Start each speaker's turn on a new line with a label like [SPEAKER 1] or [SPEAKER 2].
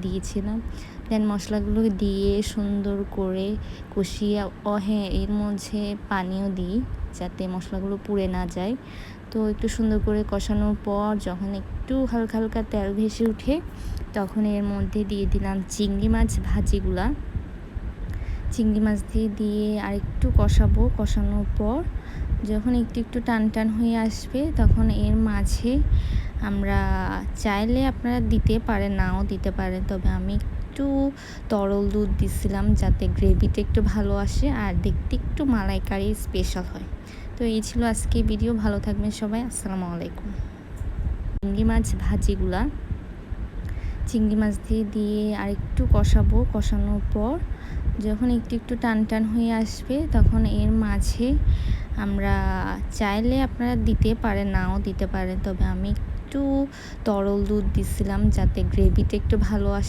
[SPEAKER 1] দিয়েছিলাম। দেন মশলাগুলো দিয়ে সুন্দর করে কষিয়ে হ্যাঁ, এর মধ্যে পানিও দিই যাতে মশলাগুলো পুড়ে না যায়। তো একটু সুন্দর করে কষানোর পর যখন একটু হালকা হালকা তেল ভেসে ওঠে তখন এর মধ্যে দিয়ে দিলাম চিংড়ি মাছ ভাজিগুলা। চিংড়ি মাছ দিয়ে আরেকটু কষাবো। কষানোর পর যখন একটু একটু টান টান হয়ে আসবে তখন এর মাঝে আমরা চাইলে আপনারা দিতে পারেন, নাও দিতে পারেন, তবে আমি একটু তরল দুধ দিছিলাম যাতে গ্রেভিটা একটু ভালো আসে আর দেখতে একটু মালাইকারি স্পেশাল হয়। তো এই ছিল আজকে ভিডিও। ভালো থাকবেন সবাই। আসসালামু আলাইকুম। চিংড়ি মাছ ভাজিগুলা চিংড়ি মাছ দিয়ে আরেকটু কষাবো। কষানোর পর যখন একটু একটু টান টান হয়ে আসবে তখন এর মাঝে আমরা চাইলে আপনারা দিতে পারেন, নাও দিতে পারেন, তবে আমি একটু তরল দুধ দিছিলাম যাতে গ্রেভিটা একটু ভালো আসে।